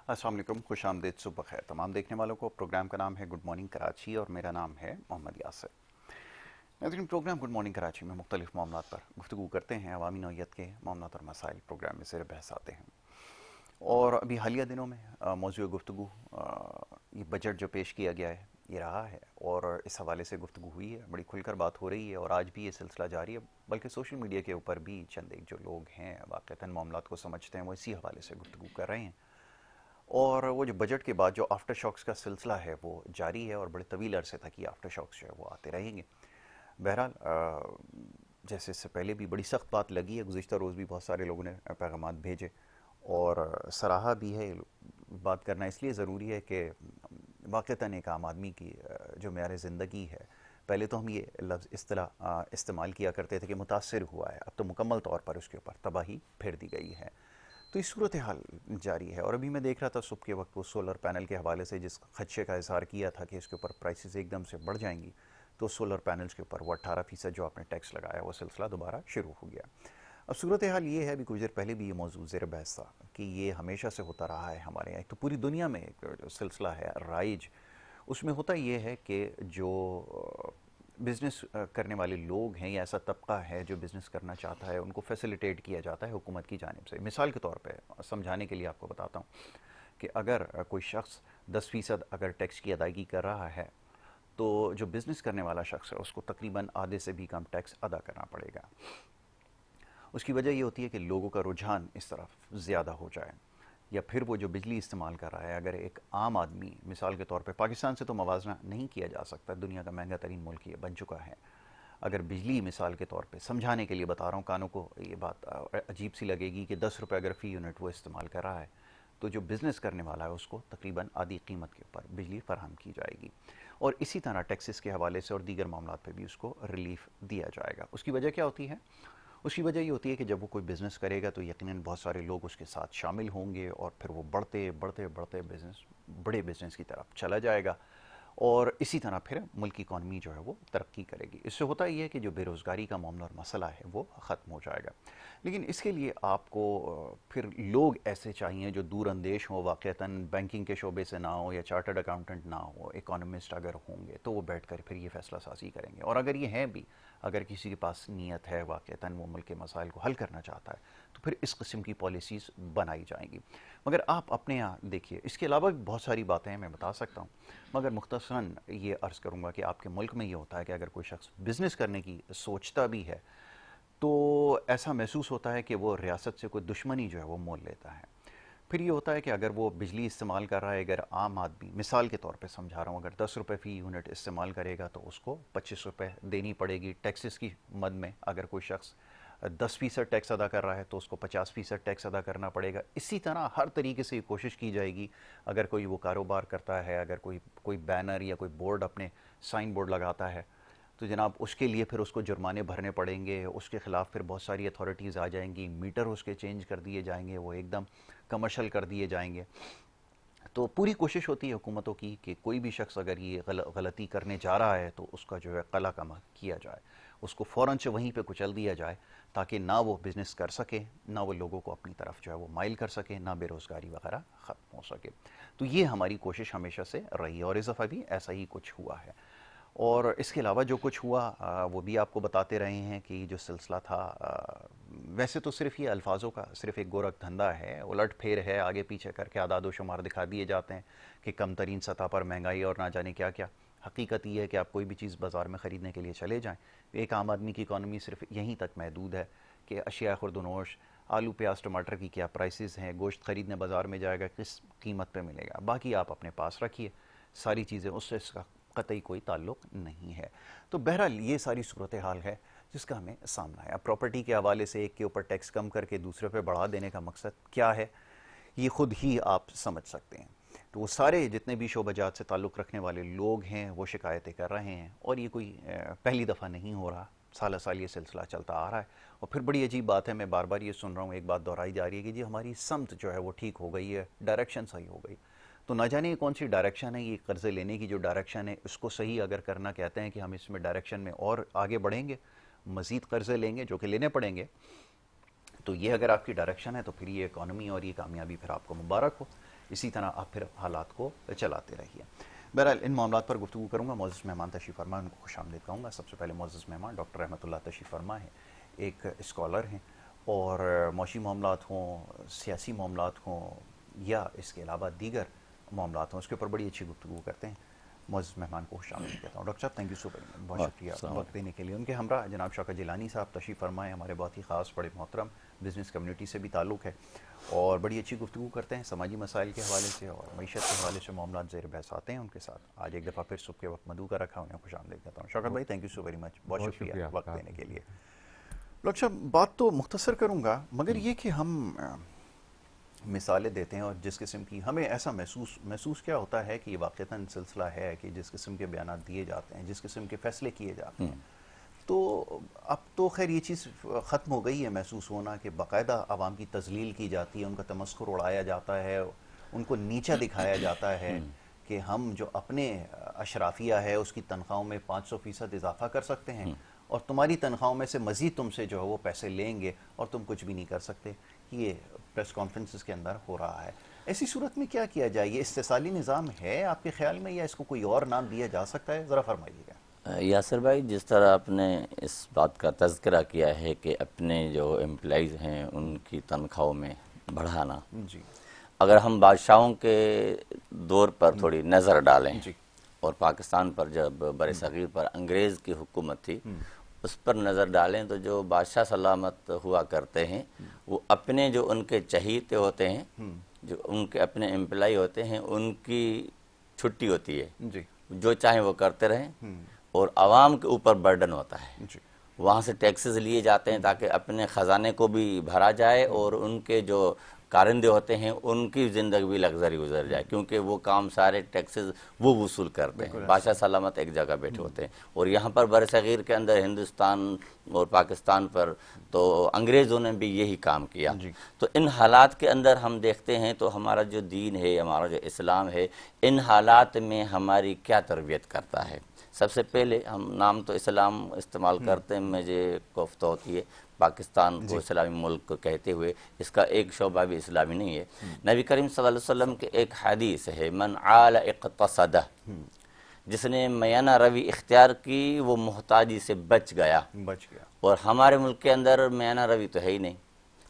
अस्सलाम वालेकुम, खुश आमदीद, सुबह खैर तमाम देखने वालों को। प्रोग्राम का नाम है गुड मॉर्निंग कराची और मेरा नाम है मोहम्मद यासिर। नाज़रीन, प्रोग्राम गुड मॉर्निंग कराची में मुख्तलिफ मामलात पर गुफ्तगू करते हैं। अवामी नौइयत के मामलात और मसाइल प्रोग्राम में ज़ेर बहस आते हैं। और अभी हालिया दिनों में मौजूद गुफ्तगू ये बजट जो पेश किया गया है ये रहा है, और इस हवाले से गुफ्तगू हुई है, बड़ी खुलकर बात हो रही है और आज भी ये सिलसिला जारी है। बल्कि सोशल मीडिया के ऊपर भी चंद एक जो लोग हैं वाक़तन मामलात को समझते हैं वो इसी हवाले से गुफ्तगू कर रहे हैं। और वो जो बजट के बाद जो आफ्टर शॉक्स का सिलसिला है वो जारी है और बड़े तवील अरसे तक ये आफ्टर शॉक्स जो है वो आते रहेंगे। बहरहाल जैसे इससे पहले भी बड़ी सख्त बात लगी है, गुज़िश्ता रोज़ भी बहुत सारे लोगों ने पैगामात भेजे और सराहा भी है। बात करना इसलिए ज़रूरी है कि वाक़तन एक आम आदमी की जो मेयार ज़िंदगी है, पहले तो हम ये लफ्ज़ इस तरह इस्तेमाल किया करते थे कि मुतासिर हुआ है, अब तो मुकम्मल तौर पर उसके ऊपर तबाही फेर दी गई है। तो इस सूरत हाल जारी है। और अभी मैं देख रहा था सुबह के वक्त वो सोलर पैनल के हवाले से जिस खदशे का इजहार किया था कि इसके ऊपर प्राइसेस एकदम से बढ़ जाएंगी, तो सोलर पैनल्स के ऊपर वो 18% जो आपने टैक्स लगाया वो सिलसिला दोबारा शुरू हो गया। अब सूरत हाल ये है, अभी कुछ देर पहले भी ये मौजूद ज़ेर बहस था कि ये हमेशा से होता रहा है हमारे यहाँ। एक तो पूरी दुनिया में एक जो सिलसिला है राइज, उसमें होता ये है कि जो बिज़नेस करने वाले लोग हैं या ऐसा तबका है जो बिज़नेस करना चाहता है, उनको फैसिलिटेट किया जाता है हुकूमत की जानिब से। मिसाल के तौर पे समझाने के लिए आपको बताता हूँ कि अगर कोई शख्स 10% अगर टैक्स की अदायगी कर रहा है, तो जो बिज़नेस करने वाला शख्स है उसको तकरीबन आधे से भी कम टैक्स अदा करना पड़ेगा। उसकी वजह ये होती है कि लोगों का रुझान इस तरफ ज़्यादा हो जाए। या फिर वो जो बिजली इस्तेमाल कर रहा है, अगर एक आम आदमी, मिसाल के तौर पे पाकिस्तान से तो मवाजना नहीं किया जा सकता, दुनिया का महंगा तरीन मुल्क ये बन चुका है। अगर बिजली, मिसाल के तौर पे समझाने के लिए बता रहा हूँ, कानों को ये बात अजीब सी लगेगी कि 10 रुपये अगर फ़ी यूनिट वो इस्तेमाल कर रहा है, तो जो बिज़नेस करने वाला है उसको तकरीबन आधी कीमत के ऊपर बिजली फराहम की जाएगी। और इसी तरह टैक्सेस के हवाले से और दीगर मामलों पे भी उसको रिलीफ दिया जाएगा। उसकी वजह क्या होती है? उसकी वजह ये होती है कि जब वो कोई बिज़नेस करेगा तो यकीनन बहुत सारे लोग उसके साथ शामिल होंगे और फिर वो बढ़ते बढ़ते बढ़ते बिज़नेस, बड़े बिज़नेस की तरफ चला जाएगा और इसी तरह फिर मुल्क की इकॉनमी जो है वो तरक्की करेगी। इससे होता ये है कि जो बेरोज़गारी का मामला और मसला है वो ख़त्म हो जाएगा। लेकिन इसके लिए आपको फिर लोग ऐसे चाहिए जो दूर अंदेश हों, वाक़तन बैंकिंग के शोबे से ना हो या चार्टर्ड अकाउंटेंट ना हो, इकोनॉमिस्ट अगर होंगे तो वो बैठ कर फिर ये फ़ैसला साजी करेंगे। और अगर ये हैं भी, अगर किसी के पास नीयत है, वाक़तन वो मुल्क के मसाइल को हल करना चाहता है, तो फिर इस किस्म की पॉलिसीज़ बनाई जाएंगी। मगर आप अपने यहाँ देखिए, इसके अलावा भी बहुत सारी बातें हैं मैं बता सकता हूँ, मगर मुख्तसरन ये अर्ज़ करूँगा कि आपके मुल्क में ये होता है कि अगर कोई शख्स बिज़नेस करने की सोचता भी है, तो ऐसा महसूस होता है कि वो रियासत से कोई दुश्मनी जो है वो मोल लेता है। फिर ये होता है कि अगर वो बिजली इस्तेमाल कर रहा है, अगर आम आदमी, मिसाल के तौर पे समझा रहा हूँ, अगर 10 रुपये फ़ी यूनिट इस्तेमाल करेगा तो उसको 25 रुपये देनी पड़ेगी टैक्सेस की मद में। अगर कोई शख्स 10% टैक्स अदा कर रहा है तो उसको 50% टैक्स अदा करना पड़ेगा। इसी तरह हर तरीके से कोशिश की जाएगी। अगर कोई वो कारोबार करता है, अगर कोई कोई बैनर या कोई बोर्ड, अपने साइन बोर्ड लगाता है, तो जनाब उसके लिए फिर उसको जुर्माने भरने पड़ेंगे, उसके ख़िलाफ़ फिर बहुत सारी अथॉरिटीज़ आ जाएंगी, मीटर उसके चेंज कर दिए जाएंगे, वो एकदम कमर्शल कर दिए जाएंगे। तो पूरी कोशिश होती है हुकूमतों की कि कोई भी शख्स अगर ये गलती करने जा रहा है तो उसका जो है कला कमा किया जाए, उसको फ़ौरन से वहीं पे कुचल दिया जाए, ताकि ना वो बिज़नेस कर सके, ना वो लोगों को अपनी तरफ जो है वो माइल कर सके, ना बेरोज़गारी वगैरह ख़त्म हो सके। तो ये हमारी कोशिश हमेशा से रही है और इस दफ़ा भी ऐसा ही कुछ हुआ है। और इसके अलावा जो कुछ हुआ वो भी आपको बताते रहे हैं कि जो सिलसिला था, वैसे तो सिर्फ ये अल्फाजों का सिर्फ एक गोरख धंधा है, उलट फेर है, आगे पीछे करके आदाद शुमार दिखा दिए जाते हैं कि कम तरीन सतह पर महंगाई और ना जाने क्या क्या। हकीकत ये है कि आप कोई भी चीज़ बाज़ार में ख़रीदने के लिए चले जाएँ, एक आम आदमी की इकॉनमी सिर्फ यहीं तक महदूद है कि अशिया खुर्दनोश, आलू प्याज टमाटर की क्या प्राइसेस हैं, गोश्त ख़रीदने बाज़ार में जाएगा किस कीमत पे मिलेगा, बाकी आप अपने पास रखिए, सारी चीज़ें, उससे इसका कतई कोई ताल्लुक नहीं है। तो बहरहाल ये सारी सूरत हाल है जिसका हमें सामना है। अब प्रॉपर्टी के हवाले से एक के ऊपर टैक्स कम करके दूसरे पे बढ़ा देने का मकसद क्या है, ये खुद ही आप समझ सकते हैं। तो वो सारे जितने भी शोबाजात से ताल्लुक़ रखने वाले लोग हैं वो शिकायतें कर रहे हैं, और ये कोई पहली दफ़ा नहीं हो रहा, साल साल ये सिलसिला चलता आ रहा है। और फिर बड़ी अजीब बात है, मैं बार बार ये सुन रहा हूँ, एक बात दोहराई जा रही है कि जी हमारी समत जो है वो ठीक हो गई है, डायरेक्शन सही हो गई। तो ना जाने ये कौन सी डायरेक्शन है, ये कर्ज़े लेने की जो डायरेक्शन है उसको सही अगर करना कहते हैं कि हम इसमें डायरेक्शन में और आगे बढ़ेंगे, मज़ीद कर्ज़े लेंगे जो कि लेने पड़ेंगे, तो ये अगर आपकी डायरेक्शन है तो फिर ये इकॉनमी और ये कामयाबी फिर आपको मुबारक हो। इसी तरह आप फिर हालात को चलाते रहिए। बहरहाल इन मामलात पर गुफ्तगू करूँगा। मोअज़्ज़ज़ मेहमान तशरीफ़ फरमा, उनको खुशामदीद कहूँगा। सबसे पहले मोअज़्ज़ज़ मेहमान डॉक्टर रहमतुल्लाह तशरीफ़ फरमा है, एक स्कॉलर हैं और मौशी मामलात हों, सियासी मामलात हों या इसके अलावा दीगर मामलात हों, उसके ऊपर बड़ी अच्छी गुफ्तगू करते हैं। मोअज़्ज़ज़ मेहमान को खुशामदीद कहता हूँ। डॉक्टर साहब thank you so very much, बहुत शुक्रिया वक्त देने के लिए। उनके हमरा जनाब शौकत जिलानी साहब तशरीफ़ फरमाए, हमारे बहुत ही ख़ास बड़े मोहतरम, बिज़नेस कम्युनिटी से भी ताल्लुक़ है और बड़ी अच्छी गुफ्तगू करते हैं समाजी मसाइल के हवाले से और मईशत के हवाले से मामलात ज़ेर बहस आते हैं उनके साथ। आज एक दफ़ा फिर सुबह के वक्त मधु का रखा, उन्हें खुशामदीद कहता हूँ। शौकत भाई thank you so very much, बहुत शुक्रिया वक्त देने के लिए। डॉक्टर साहब बात तो मुख्तसर करूँगा, मगर ये कि हम मिसालें देते हैं और जिस किस्म की हमें ऐसा महसूस क्या होता है कि ये वाक़तन सिलसिला है कि जिस किस्म के बयान दिए जाते हैं, जिस किस्म के फ़ैसले किए जाते हैं, तो अब तो खैर ये चीज़ ख़त्म हो गई है महसूस होना कि बाकायदा आवाम की तज़लील की जाती है, उनका तमस्खुर उड़ाया जाता है, उनको नीचा दिखाया जाता है कि हम जो अपने अशराफिया है उसकी तनख्वाहों में 500% इजाफा कर सकते हैं और तुम्हारी तनख्वाहों में से मज़ीद तुमसे जो है वो पैसे लेंगे और तुम कुछ भी नहीं कर सकते। ये प्रेस कॉन्फ्रेंसेस के अंदर हो रहा है। ऐसी सूरत में क्या किया जाए? ये इस्तिसाली निज़ाम है आपके ख्याल में या इसको कोई और नाम दिया जा सकता है? ज़रा फरमाइएगा। यासिर भाई, जिस तरह आपने इस बात का तज़किरा किया है कि अपने जो एम्प्लॉइज़ हैं उनकी तनख्वाहों में बढ़ाना, जी, अगर हम बादशाहों के दौर पर थोड़ी नज़र डालें जी, और पाकिस्तान पर जब बरसग़ीर पर अंग्रेज़ की हुकूमत थी उस पर नज़र डालें तो जो बादशाह सलामत हुआ करते हैं वो अपने जो उनके चहीते होते हैं, जो उनके अपने एम्प्लॉय होते हैं, उनकी छुट्टी होती है, जी, जो चाहें वो करते रहें और आवाम के ऊपर बर्डन होता है। जी, वहाँ से टैक्सेस लिए जाते हैं ताकि अपने ख़जाने को भी भरा जाए और उनके जो कारिंदे होते हैं उनकी ज़िंदगी भी लग्जरी गुजर जाए, क्योंकि वो काम सारे टैक्सेस वो वसूल करते हैं। बादशाह सलामत एक जगह बैठे होते हैं और यहाँ पर बरसग़ीर के अंदर हिंदुस्तान और पाकिस्तान पर तो अंग्रेज़ों ने भी यही काम किया। तो इन हालात के अंदर हम देखते हैं तो हमारा जो दीन है, हमारा जो इस्लाम है, इन हालात में हमारी क्या तरबियत करता है। सबसे पहले हम नाम तो इस्लाम इस्तेमाल करते हैं, मुझे कोफ्त होती है पाकिस्तान को इस्लामी मुल्क कहते हुए, इसका एक शोबा भी इस्लामी नहीं है। नबी करीम सल्लल्लाहु अलैहि वसल्लम के एक हदीस है, मन आल इक़्तसद, जिसने मयाना रवि इख्तियार की वो मोहताजी से बच गया। और हमारे मुल्क के अंदर मयाना रवि तो है ही नहीं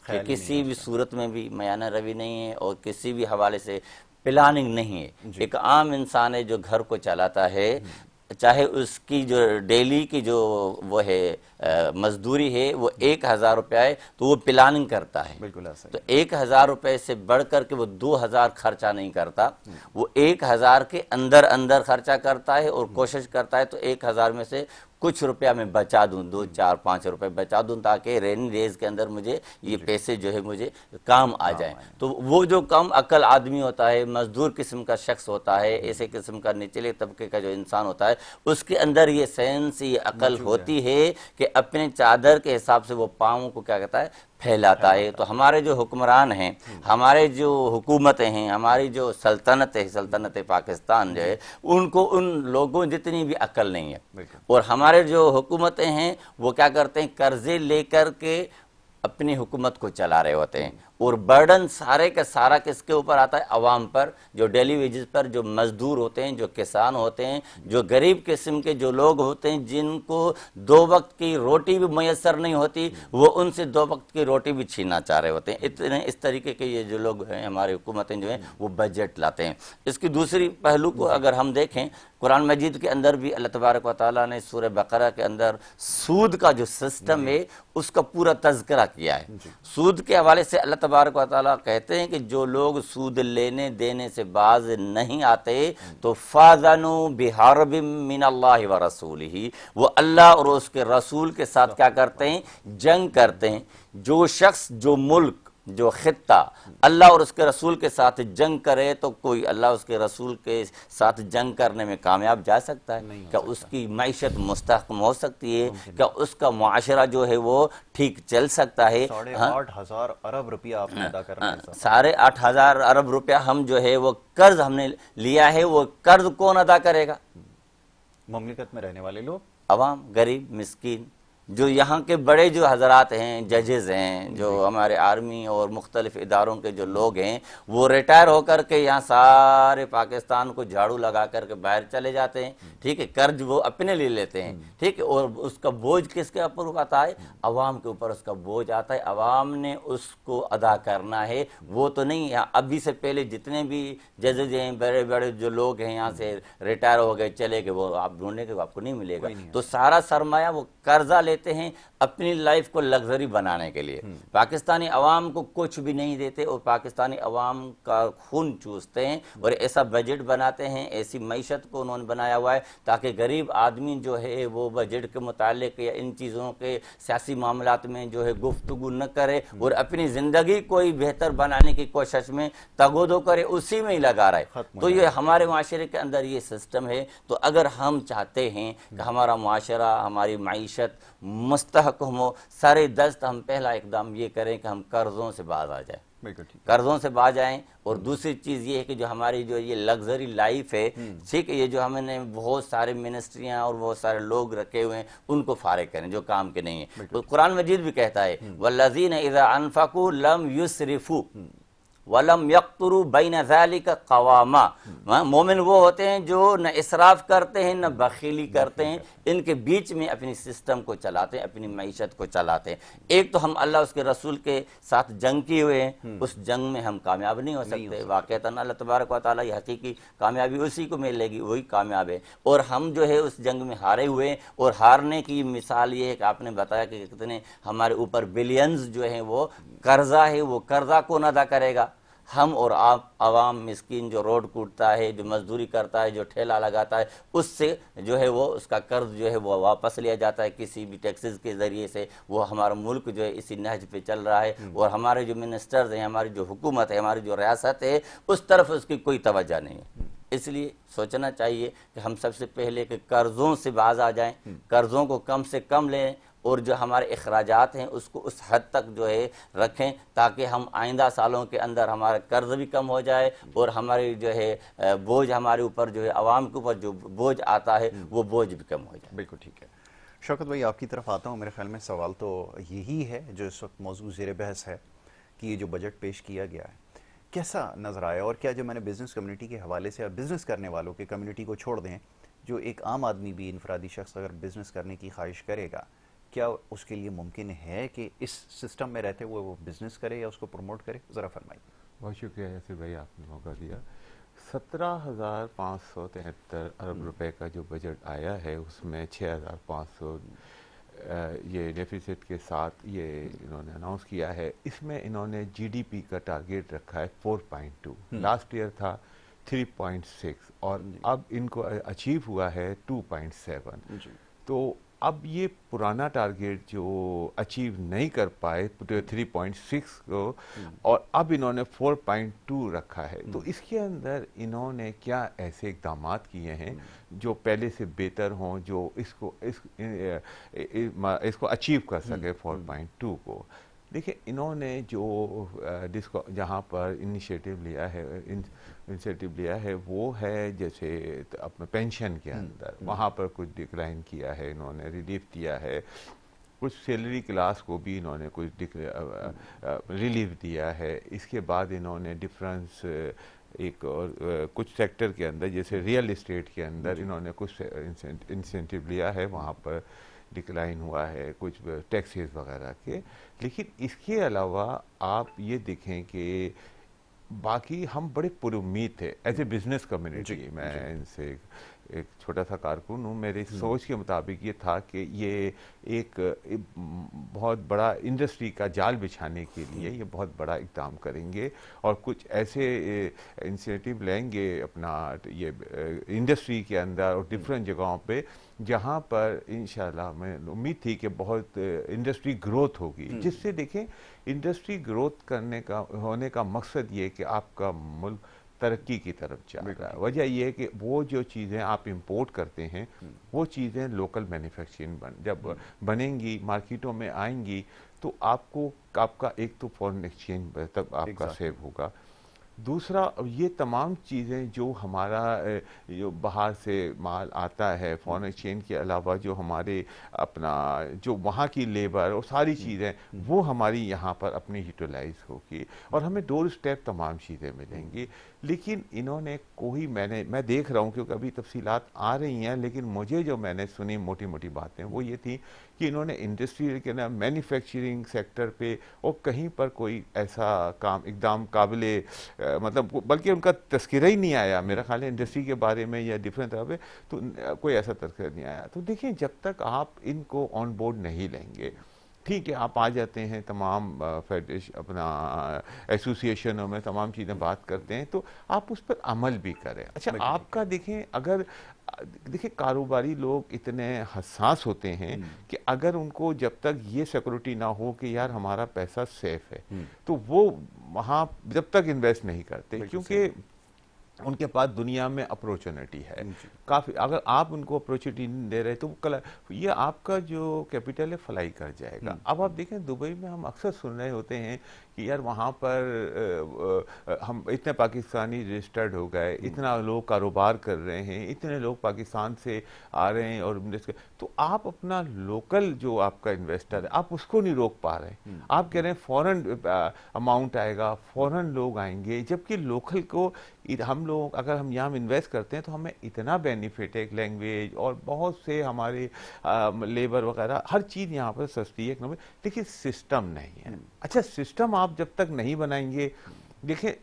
कि किसी भी सूरत में भी मयाना रवि नहीं है और किसी भी हवाले से प्लानिंग नहीं है। एक आम इंसान है जो घर को चलाता है, चाहे उसकी जो डेली की जो वो है मजदूरी है वो 1000 रुपया है तो वो प्लानिंग करता है। बिल्कुल। तो 1000 रुपये से बढ़ कर के वो 2000 खर्चा नहीं करता, वो 1000 के अंदर अंदर खर्चा करता है और कोशिश करता है तो 1000 में से कुछ रुपया मैं बचा दूं, 2, 4, 5 रुपए बचा दूं ताकि रेनी डेज के अंदर मुझे ये पैसे जो है मुझे काम आ जाए। तो वो जो कम अक्ल आदमी होता है, मजदूर किस्म का शख्स होता है, ऐसे किस्म का निचले तबके का जो इंसान होता है, उसके अंदर ये सेंस, ये अकल होती है कि अपने चादर के हिसाब से वो पाँव को क्या कहता है फैलाता है। तो हमारे जो हुक्मरान हैं, हमारे जो हुकूमतें हैं, हमारी जो सल्तनत है, सल्तनत पाकिस्तान जो है, उनको उन लोगों जितनी भी अकल नहीं है। और हमारे जो हुकूमतें हैं वो क्या करते हैं, कर्जे लेकर के अपनी हुकूमत को चला रहे होते हैं और बर्डन सारे का सारा किसके ऊपर आता है, अवाम पर, जो डेली वेजेस पर जो मजदूर होते हैं, जो किसान होते हैं, जो गरीब किस्म के जो लोग होते हैं, जिनको 2 वक्त की रोटी भी मैसर नहीं होती, वो उनसे 2 वक्त की रोटी भी छीनना चाह रहे होते हैं। इतने इस तरीके के ये जो लोग हैं, हमारी हुकूमतें जो हैं वो बजट लाते हैं। इसकी दूसरी पहलू को अगर हम देखें, कुरान मजीद के अंदर भी अल्लाह तबारक व तआला ने सूरह बकरा के अंदर सूद का जो सिस्टम है उसका पूरा तज़किरा किया है। सूद के हवाले से अल्लाह तबारक व तआला कहते हैं कि जो लोग सूद लेने देने से बाज नहीं आते तो फाज़नु बिहर्बिम मिनल्लाहि व रसूलिही, वो अल्लाह और उसके रसूल के साथ क्या करते हैं, जंग करते हैं। जो शख्स, जो मुल्क, जो खित्ता अल्लाह और उसके रसूल के साथ जंग करे तो कोई अल्लाह उसके रसूल के साथ जंग करने में कामयाब जा सकता है? क्या उसकी मैशत मुस्तहकम हो सकती है? क्या उसका मुआशरा जो है वो ठीक चल सकता है? 8,500 अरब रुपया आपने अदा करना है। 8,500 अरब रुपया हम जो है वो कर्ज हमने लिया है, वो कर्ज कौन अदा करेगा? मुमलिकत में रहने वाले लोग, अवाम, गरीब, मिस्कीन, जो यहाँ के बड़े जो हजरात हैं, जजेस हैं, जो हमारे आर्मी और मुख्तलिफ इदारों के जो लोग हैं, वो रिटायर होकर के यहाँ सारे पाकिस्तान को झाड़ू लगा करके बाहर चले जाते हैं, ठीक है, कर्ज वो अपने लिए लेते हैं, ठीक है, और उसका बोझ किसके ऊपर आता है? अवाम के ऊपर उसका बोझ आता है, अवाम ने उसको अदा करना है, वो तो नहीं। अभी से पहले जितने भी जजेज हैं, बड़े बड़े जो लोग हैं यहाँ से रिटायर हो गए, चले गए, वो आप ढूंढने के आपको नहीं मिलेगा। तो सारा सरमाया वो कर्जा लेते हैं अपनी लाइफ को लग्जरी बनाने के लिए। पाकिस्तानी अवाम को कुछ भी नहीं देते और पाकिस्तानी अवाम का खून चूसते हैं और ऐसा बजट बनाते हैं, ऐसी मईशत को उन्होंने बनाया हुआ है ताकि गरीब आदमी जो है वो बजट के मुतालिक या इन चीज़ों के सियासी मामलात में जो है गुफ्तगू न करे और अपनी ज़िंदगी को ही बेहतर बनाने की कोशिश में तगोदो करे, उसी में ही लगा रहा है। तो ये हमारे माशरे के अंदर ये सिस्टम है। तो अगर हम चाहते हैं कि हमारा माशरा, हमारी मईशत मुस्तहकम हो, सारे दस्त हम पहला इकदाम ये करें कि हम कर्जों से बाज आ जाए, कर्जों से बाज आएं। और दूसरी चीज़ ये है कि जो हमारी जो ये लग्जरी लाइफ है, ठीक है, ये जो हमने बहुत सारे मिनिस्ट्रियां और बहुत सारे लोग रखे हुए हैं, उनको फारिग करें जो काम के नहीं है। तो कुरान मजीद भी कहता है वल्लज़ीना इज़ा अनफ़क़ू लम युस्रिफ़ू वलम यक़्तुरू बैन ज़ालिका क़वामा। मोमिन वो होते हैं जो न इसराफ करते हैं न बखीली करते हैं, इनके बीच में अपनी सिस्टम को चलाते हैं, अपनी मईशत को चलाते हैं। एक तो हम अल्लाह उसके रसूल के साथ जंग किए हुए हैं, उस जंग में हम कामयाब नहीं हो सकते। वाक़अतन अल्लाह तबारक व तआला हकीकी कामयाबी उसी को मिलेगी, वही कामयाब है। और हम जो है उस जंग में हारे हुए हैं। और हारने की मिसाल ये है कि आपने बताया कि कितने हमारे ऊपर बिलियंस जो है वो कर्जा है, वो कर्जा कौन अदा करेगा? हम और आप आवाम मिस्किन जो रोड कूटता है, जो मजदूरी करता है, जो ठेला लगाता है, उससे जो है वो उसका कर्ज जो है वो वापस लिया जाता है किसी भी टैक्सेस के ज़रिए से। वो हमारा मुल्क जो है इसी नहज पे चल रहा है और हमारे जो मिनिस्टर्स हैं, हमारी जो हुकूमत है, हमारी जो रियासत है, उस तरफ उसकी कोई तवज्जो नहीं है। इसलिए सोचना चाहिए कि हम सबसे पहले कि कर्ज़ों से बाज आ जाएं, कर्ज़ों को कम से कम लें और जो हमारे अखराजात हैं उसको उस हद तक जो है रखें ताकि हम आइंदा सालों के अंदर हमारा कर्ज भी कम हो जाए और हमारी जो है बोझ हमारे ऊपर जो है आवाम के ऊपर जो बोझ आता है वो बोझ भी कम हो जाए। बिल्कुल ठीक है। शौकत भाई आपकी तरफ आता हूँ। मेरे ख्याल में सवाल तो यही है जो इस वक्त मौजूद ज़ेर बहस है कि ये जो बजट पेश किया गया है कैसा नज़र आया, और क्या जो मैंने बिज़नेस कम्युनिटी के हवाले से, बिज़नेस करने वालों के कम्युनिटी को छोड़ दें, जो एक आम आदमी भी, इनफरादी शख्स अगर बिज़नेस करने की ख्वाहिश करेगा, क्या उसके लिए मुमकिन है कि इस सिस्टम में रहते हुए वो बिज़नेस करे या उसको प्रमोट करे? ज़रा फरमाइए। बहुत शुक्रिया यासिर भाई, आपने मौका दिया। 17,573 अरब रुपए का जो बजट आया है उसमें 6,500 ये डेफिसिट के साथ ये इन्होंने अनाउंस किया है। इसमें इन्होंने जीडीपी का टारगेट रखा है 4.2, लास्ट ईयर था 3.6 और अब इनको अचीव हुआ है 2.7। तो अब ये पुराना टारगेट जो अचीव नहीं कर पाए 3.6 को और अब इन्होंने 4.2 रखा है। तो इसके अंदर इन्होंने क्या ऐसे इक़दाम किए हैं जो पहले से बेहतर हों, जो इसको अचीव कर सके 4.2 को। देखिए इन्होंने जो जहाँ पर इनिशिएटिव लिया है वो है जैसे अपने पेंशन के अंदर वहाँ पर कुछ डिक्लाइन किया है, इन्होंने रिलीफ दिया है। कुछ सैलरी क्लास को भी इन्होंने कुछ रिलीफ दिया है। इसके बाद इन्होंने डिफरेंस एक और कुछ सेक्टर के अंदर जैसे रियल इस्टेट के अंदर इन्होंने कुछ इंसेंटिव लिया है, वहाँ पर डिक्लाइन हुआ है कुछ टैक्सेस वगैरह के। लेकिन इसके अलावा आप ये देखें कि बाकी हम बड़े पुरुम्मीद थे एज ए बिजनेस कम्युनिटी। मैं इनसे एक छोटा सा कारकुन हूँ, मेरी सोच के मुताबिक ये था कि ये एक बहुत बड़ा इंडस्ट्री का जाल बिछाने के लिए ये बहुत बड़ा इक़दाम करेंगे और कुछ ऐसे इनिशिएटिव लेंगे अपना ये इंडस्ट्री के अंदर और डिफरेंट जगहों पे जहाँ पर इंशाल्लाह मैं उम्मीद थी कि बहुत इंडस्ट्री ग्रोथ होगी। जिससे देखें इंडस्ट्री ग्रोथ होने का मकसद ये कि आपका मुल्क तरक्की की तरफ जा रहा है। वजह यह है कि वो जो चीज़ें आप इंपोर्ट करते हैं वो चीज़ें लोकल मैन्युफैक्चरिंग जब बनेंगी, मार्केटों में आएंगी, तो आपका एक तो फॉरेन एक्सचेंज तक आपका सेव होगा, दूसरा, ये तमाम चीज़ें जो हमारा जो बाहर से माल आता है फॉरेन एक्सचेंज के अलावा, जो हमारे अपना जो वहाँ की लेबर और सारी चीज़ें, वो हमारी यहाँ पर अपनी यूटिलाइज होगी और हमें डोर स्टेप तमाम चीज़ें मिलेंगी। लेकिन इन्होंने मैं देख रहा हूँ क्योंकि अभी तफसीलात आ रही हैं, लेकिन मुझे जो मैंने सुनी मोटी मोटी बातें वो ये थी कि इन्होंने इंडस्ट्री के ना मैन्युफैक्चरिंग सेक्टर पे और कहीं पर कोई ऐसा काम एकदम काबिले मतलब, बल्कि उनका तस्करा ही नहीं आया मेरा ख्याल है इंडस्ट्री के बारे में या डिफरेंट तरह पे, तो कोई ऐसा तस्करा नहीं आया। तो देखिए, जब तक आप इनको ऑन बोर्ड नहीं लेंगे, ठीक है आप आ जाते हैं तमाम फेडरेशन अपना एसोसिएशनों में तमाम चीज़ें बात करते हैं, तो आप उस पर अमल भी करें। अच्छा, आपका देखें, अगर देखिए कारोबारी लोग इतने हसास होते हैं कि अगर उनको जब तक ये सिक्योरिटी ना हो कि यार हमारा पैसा सेफ है, तो वो वहाँ जब तक इन्वेस्ट नहीं करते, क्योंकि उनके पास दुनिया में अपॉर्चुनिटी है काफ़ी। अगर आप उनको अपॉर्चुनिटी नहीं दे रहे तो ये आपका जो कैपिटल है फ्लाई कर जाएगा। अब आप देखें, दुबई में हम अक्सर सुन रहे होते हैं कि यार वहाँ पर हम इतने पाकिस्तानी रजिस्टर्ड हो गए, इतना लोग कारोबार कर रहे हैं, इतने लोग पाकिस्तान से आ रहे हैं और तो आप अपना लोकल जो आपका इन्वेस्टर है आप उसको नहीं रोक पा रहे। आप कह रहे हैं फॉरेन अमाउंट आएगा, फॉरेन लोग आएंगे, जबकि लोकल को हम लोग अगर हम यहाँ इन्वेस्ट करते हैं तो हमें इतना बेनिफिट है, लैंग्वेज और बहुत से हमारे लेबर वगैरह हर चीज़ यहाँ पर सस्ती है। देखिए सिस्टम नहीं है। अच्छा, सिस्टम आप जब तक नहीं बनाएंगे, देखिए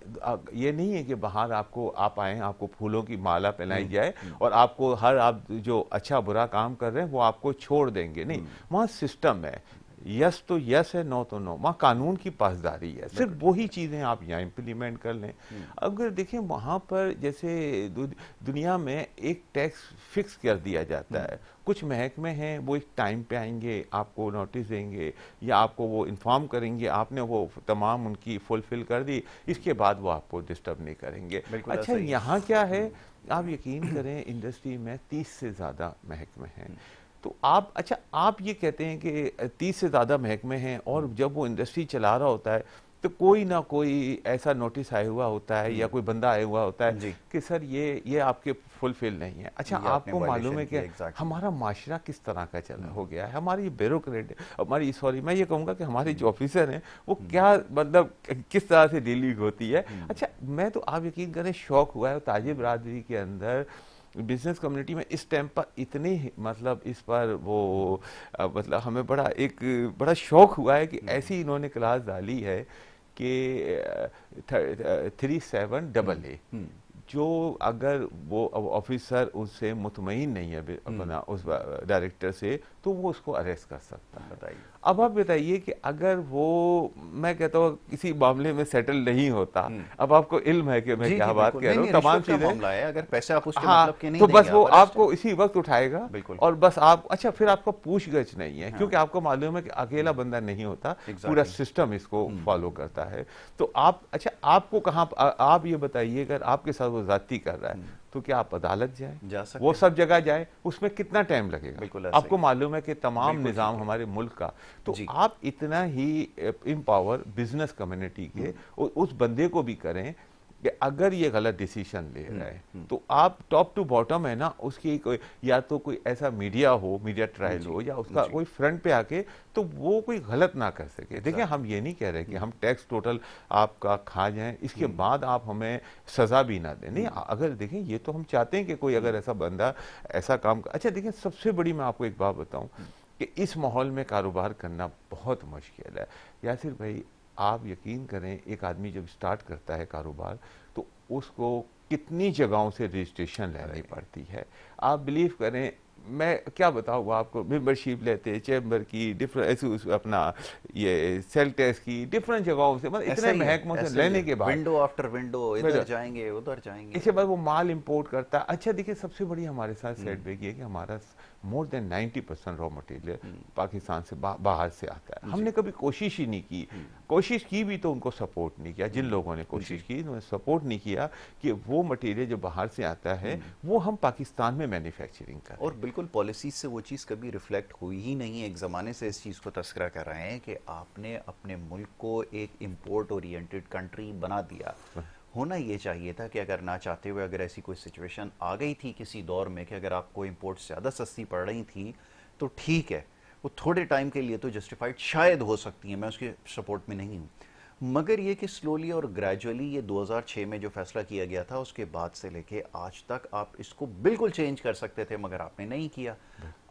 ये नहीं है कि बाहर आप आए आपको फूलों की माला पहनाई जाए और आपको आप जो अच्छा बुरा काम कर रहे हैं वो आपको छोड़ देंगे, नहीं। वहाँ सिस्टम है, यस तो यस है, नो तो नो। वहाँ कानून की पासदारी है। सिर्फ वही चीज़ें आप यहाँ इम्प्लीमेंट कर लें। अगर देखें वहाँ पर जैसे दुनिया में एक टैक्स फिक्स कर दिया जाता है, कुछ महकमे हैं वो एक टाइम पे आएंगे, आपको नोटिस देंगे या आपको वो इन्फॉर्म करेंगे, आपने वो तमाम उनकी फुलफिल कर दी, इसके बाद वो आपको डिस्टर्ब नहीं करेंगे। अच्छा, यहाँ क्या है, आप यकीन करें इंडस्ट्री में 30 से ज़्यादा महकमे हैं। तो आप ये कहते हैं कि 30 से ज़्यादा महकमे हैं और जब वो इंडस्ट्री चला रहा होता है तो कोई ना कोई ऐसा नोटिस आया हुआ होता है या कोई बंदा आया हुआ होता है कि सर ये आपके फुलफिल नहीं है। अच्छा, आपको मालूम है कि हमारा माशरा किस तरह का चला हो गया है, हमारी ब्यूरोक्रेट हमारी मैं ये कहूँगा कि हमारे जो ऑफिसर हैं वो क्या मतलब किस तरह से डीलिंग होती है। अच्छा, मैं तो आप यकीन करें शौक हुआ है ताजिर बरादरी के अंदर, बिजनेस कम्युनिटी में इस टाइम पर इतने मतलब इस पर वो मतलब हमें बड़ा शौक हुआ है कि ऐसी इन्होंने क्लास डाली है कि 37AA, जो अगर वो ऑफिसर उससे मुतमईन नहीं है अपना उस डायरेक्टर से तो वो उसको अरेस्ट कर सकता है। बताइए, अब आप बताइए कि अगर वो मैं कहता हूँ किसी मामले में सेटल नहीं होता, अब आपको इल्म है कि मैं क्या बात कह रहा हूँ, तमाम चीजें, अगर पैसे आप उसके हाँ, मतलब के नहीं तो बस देंगे, वो आप आपको इसी वक्त उठाएगा और बस आप अच्छा फिर आपको पूछगछ नहीं है, क्योंकि आपको मालूम है कि अकेला बंदा नहीं होता, पूरा सिस्टम इसको फॉलो करता है। तो आप अच्छा, आपको कहाँ आप ये बताइए, अगर आपके साथ वो जाती कर रहा है तो क्या आप अदालत जाए, वो सब जगह जाए, उसमें कितना टाइम लगेगा? आपको मालूम है कि तमाम निजाम हमारे मुल्क का, तो आप इतना ही एम्पावर बिजनेस कम्युनिटी के उस बंदे को भी करें कि अगर ये गलत डिसीजन ले रहा है तो आप टॉप टू बॉटम है ना उसकी कोई, या तो कोई ऐसा मीडिया हो, मीडिया ट्रायल हो, या उसका कोई फ्रंट पे आके तो वो कोई गलत ना कर सके। देखिए, हम ये नहीं कह रहे कि हम टैक्स टोटल आपका खा जाएं, इसके बाद आप हमें सजा भी ना दें, नहीं। अगर देखें, ये तो हम चाहते हैं कि कोई अगर ऐसा बंदा ऐसा काम अच्छा, देखिए सबसे बड़ी मैं आपको एक बात बताऊं कि इस माहौल में कारोबार करना बहुत मुश्किल है। यासिर भाई, आप यकीन करें, एक आदमी जब स्टार्ट करता है कारोबार तो उसको कितनी जगहों से रजिस्ट्रेशन लेनी पड़ती है। आप बिलीव करें, मैं क्या बताऊँ आपको, मेंबरशिप लेते हैं चैम्बर की, डिफरेंट अपना ये सेल टैक्स की, डिफरेंट जगहों से, मतलब इतने महकमों से लेने के बाद विंडो आफ्टर विंडो इधर जाएंगे उधर जाएंगे, इसके बाद वो माल इंपोर्ट करता है। अच्छा, देखिए सबसे बड़ी हमारे साथ सेटबैक ये है कि हमारा more than 90% raw material Pakistan से बाहर से आता है। हमने कभी कोशिश ही नहीं की, कोशिश की भी तो उनको सपोर्ट नहीं किया। जिन लोगों ने कोशिश की उन्होंने सपोर्ट नहीं किया कि वो मटेरियल जो बाहर से आता है वो हम पाकिस्तान में मैन्युफैक्चरिंग करें। और बिल्कुल पॉलिसी से वो चीज़ कभी रिफ्लेक्ट हुई ही नहीं है। एक ज़माने से इस चीज़ को तस्करा कर रहे हैं कि आपने अपने मुल्क को एक इम्पोर्ट ओरिएंटेड कंट्री बना दिया, होना ये चाहिए था कि अगर ना चाहते हुए अगर ऐसी कोई सिचुएशन आ गई थी किसी दौर में कि अगर आपको इंपोर्ट ज़्यादा सस्ती पड़ रही थी तो ठीक है, वो थोड़े टाइम के लिए तो जस्टिफाइड शायद हो सकती है, मैं उसके सपोर्ट में नहीं हूँ। मगर ये कि स्लोली और ग्रेजुअली ये 2006 में जो फैसला किया गया था उसके बाद से लेके आज तक आप इसको बिल्कुल चेंज कर सकते थे, मगर आपने नहीं किया।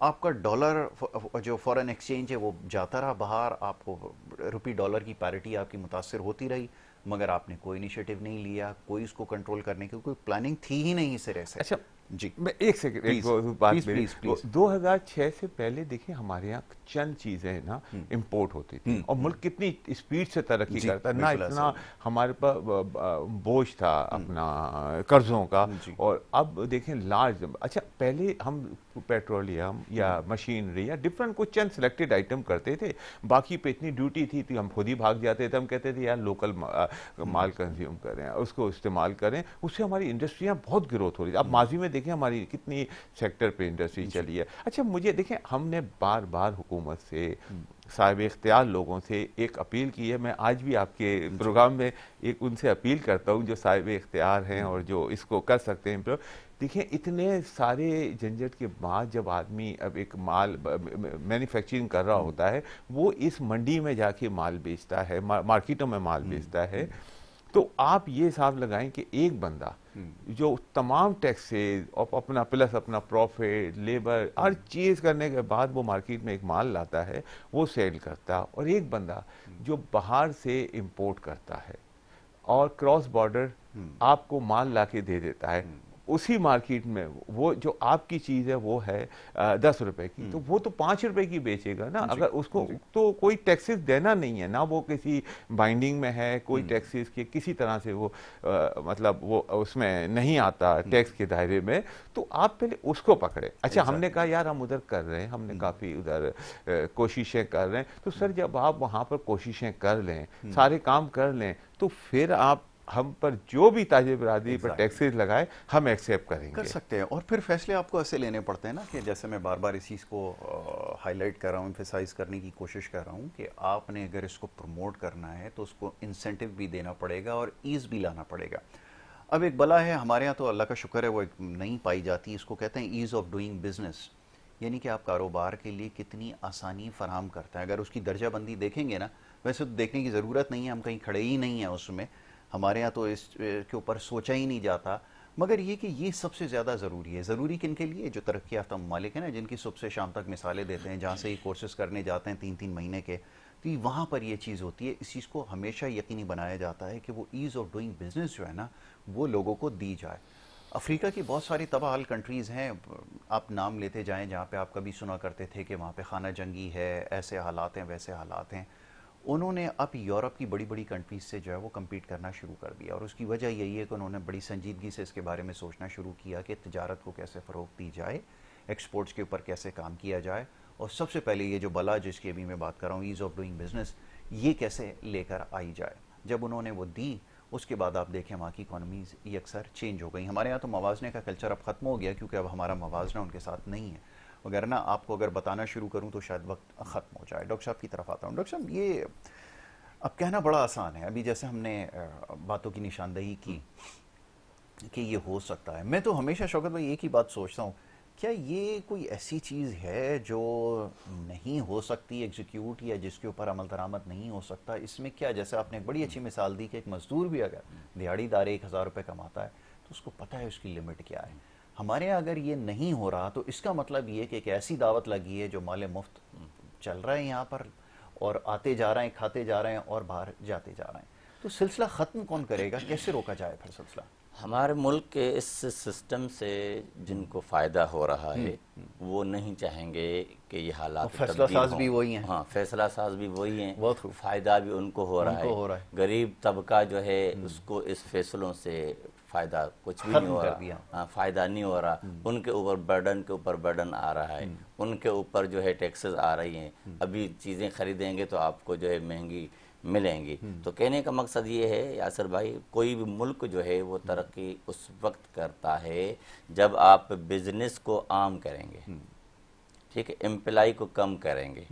आपका डॉलर जो फॉरेन एक्सचेंज है वो जाता रहा बाहर, आपको रुपी डॉलर की पैरिटी आपकी मुतासिर होती रही, मगर आपने कोई इनिशिएटिव नहीं लिया, कोई इसको कंट्रोल करने की कोई प्लानिंग थी ही नहीं सिरे से। अच्छा जी, मैं एक सेकंड, एक बात प्लीज मेरी, प्लीज प्लीज। 2006 से पहले देखिए हमारे यहाँ चंद चीजें ना इंपोर्ट होती थी और मुल्क कितनी स्पीड से तरक्की जी, करता, ना बिल्कुल इतना ऐसा हमारे पास बोझ था अपना कर्जों का। जी। और अब देखें लार्ज, अच्छा पहले हम पेट्रोलियम या मशीनरी या डिफरेंट कुछ चंद सिलेक्टेड आइटम करते थे, बाकी पे इतनी ड्यूटी थी हम खुद ही भाग जाते थे। हम कहते थे यार लोकल माल कंज्यूम करें, उसको इस्तेमाल करें, उससे हमारी इंडस्ट्रियाँ बहुत ग्रोथ हो रही है। अब माजी में देखें हमारी कितनी सेक्टर पे इंडस्ट्री चली है। अच्छा मुझे देखें, हमने बार बार हुकूमत से, साहिब इख्तियार लोगों से एक अपील की है, मैं आज भी आपके प्रोग्राम में एक उनसे अपील करता हूँ जो साहिब इख्तियार हैं और जो इसको कर सकते हैं। देखिए इतने सारे झंझट के बाद जब आदमी अब एक माल मैन्युफैक्चरिंग कर रहा होता है, वो इस मंडी में जाके माल बेचता है, मार्केटों में माल बेचता है, तो आप ये हिसाब लगाएं कि एक बंदा जो तमाम टैक्सेस और अपना प्लस अपना प्रॉफिट, लेबर, हर चीज़ करने के बाद वो मार्केट में एक माल लाता है, वो सेल करता है, और एक बंदा जो बाहर से इंपोर्ट करता है और क्रॉस बॉर्डर आपको माल लाके दे देता है, उसी मार्केट में वो जो आपकी चीज़ है वो है 10 रुपए की, तो वो तो 5 रुपए की बेचेगा ना। अगर उसको तो कोई टैक्सेस देना नहीं है ना, वो किसी बाइंडिंग में है, कोई टैक्सेस के किसी तरह से वो मतलब वो उसमें नहीं आता टैक्स के दायरे में, तो आप पहले उसको पकड़े। अच्छा हमने कहा यार हम उधर कर रहे हैं, हमने काफ़ी उधर कोशिशें कर रहे हैं, तो सर जब आप वहाँ पर कोशिशें कर लें, सारे काम कर लें, तो फिर आप हम पर जो भी ताजे बरादरी पर टैक्सेस लगाए हम एक्सेप्ट करेंगे, कर सकते हैं। और फिर फैसले आपको ऐसे लेने पड़ते हैं ना कि जैसे मैं बार बार इस चीज़ को हाईलाइट कर रहा हूँ, एम्फेसाइज करने की कोशिश कर रहा हूँ कि आपने अगर इसको प्रमोट करना है तो उसको इंसेंटिव भी देना पड़ेगा और ईज़ भी लाना पड़ेगा। अब एक बला है हमारे यहाँ, तो अल्लाह का शुक्र है वो नहीं पाई जाती, इसको कहते हैं ईज़ ऑफ डूइंग बिजनेस, यानी कि आप कारोबार के लिए कितनी आसानी फराहम करता है। अगर उसकी दर्जाबंदी देखेंगे ना, वैसे तो देखने की ज़रूरत नहीं है, हम कहीं खड़े ही नहीं हैं उसमें, हमारे यहाँ तो इसके ऊपर सोचा ही नहीं जाता, मगर ये कि ये सबसे ज़्यादा ज़रूरी है। ज़रूरी किन के लिए? जो तरक्की याफ्ता ममालिक हैं ना, जिनकी सुबह से शाम तक मिसालें देते हैं, जहाँ से ये कोर्सेज करने जाते हैं 3-3 महीने के, तो वहाँ पर ये चीज़ होती है। इस चीज़ को हमेशा यकीनी बनाया जाता है कि वो ईज़ ऑफ डूइंग बिजनेस जो है ना, वो लोगों को दी जाए। अफ्रीका की बहुत सारी तबाहल कंट्रीज़ हैं, आप नाम लेते जाएं जहाँ पे आप कभी सुना करते थे कि वहाँ पे खाना जंगी है, ऐसे हालात हैं, वैसे हालात हैं। उन्होंने अब यूरोप की बड़ी बड़ी कंट्रीज़ से जो है वो कम्पीट करना शुरू कर दिया, और उसकी वजह यही है कि उन्होंने बड़ी संजीदगी से इसके बारे में सोचना शुरू किया कि तिजारत को कैसे फ़रोग़ दी जाए, एक्सपोर्ट्स के ऊपर कैसे काम किया जाए, और सबसे पहले ये जो बला जिसकी अभी मैं बात कर रहा हूँ, ईज़ ऑफ डूइंग बिजनेस, ये कैसे लेकर आई जाए। जब उन्होंने वो दी, उसके बाद आप देखें वहाँ की इकॉनमीज़ ये अक्सर चेंज हो गई। हमारे यहाँ तो मवाजने का कल्चर अब ख़त्म हो गया, क्योंकि अब हमारा मवाजना उनके साथ नहीं है वगैरह ना। आपको अगर बताना शुरू करूँ तो शायद वक्त ख़त्म हो जाए। डॉक्टर साहब की तरफ आता हूँ। डॉक्टर साहब, ये अब कहना बड़ा आसान है, अभी जैसे हमने बातों की निशानदही की कि ये हो सकता है, मैं तो हमेशा शौकत भाई एक ही बात सोचता हूँ, क्या ये कोई ऐसी चीज़ है जो नहीं हो सकती एग्जीक्यूट, या जिसके ऊपर अमल दरामद नहीं हो सकता? इसमें क्या, जैसे आपने एक बड़ी अच्छी मिसाल दी कि एक मजदूर भी अगर दिहाड़ीदार 1000 रुपये कमाता है तो उसको पता है उसकी लिमिट क्या है। हमारे यहाँ अगर ये नहीं हो रहा तो इसका मतलब ये कि एक ऐसी दावत लगी है जो माले मुफ्त चल रहा है यहाँ पर, और आते जा रहे हैं, खाते जा रहे हैं और बाहर जाते जा रहे हैं। तो सिलसिला ख़त्म कौन करेगा? कैसे रोका जाए फिर सिलसिला? हमारे मुल्क के इस सिस्टम से जिनको फ़ायदा हो रहा है वो नहीं चाहेंगे कि ये हालात फैसला साज भी वही हैं। हाँ, फैसला साज भी वही हैं, बहुत खूब। फ़ायदा भी उनको हो रहा है। गरीब तबका जो है उसको इस फैसलों से फ़ायदा कुछ भी नहीं हो रहा। हाँ, फ़ायदा नहीं हो रहा। उनके ऊपर बर्डन के ऊपर बर्डन आ रहा है, उनके ऊपर जो है टैक्सेस आ रही हैं। अभी चीज़ें खरीदेंगे तो आपको जो है महंगी मिलेंगी। तो कहने का मकसद ये है यासर भाई, कोई भी मुल्क जो है वो तरक्की उस वक्त करता है जब आप बिजनेस को आम करेंगे, ठीक है, एम्प्लाई को कम करेंगे,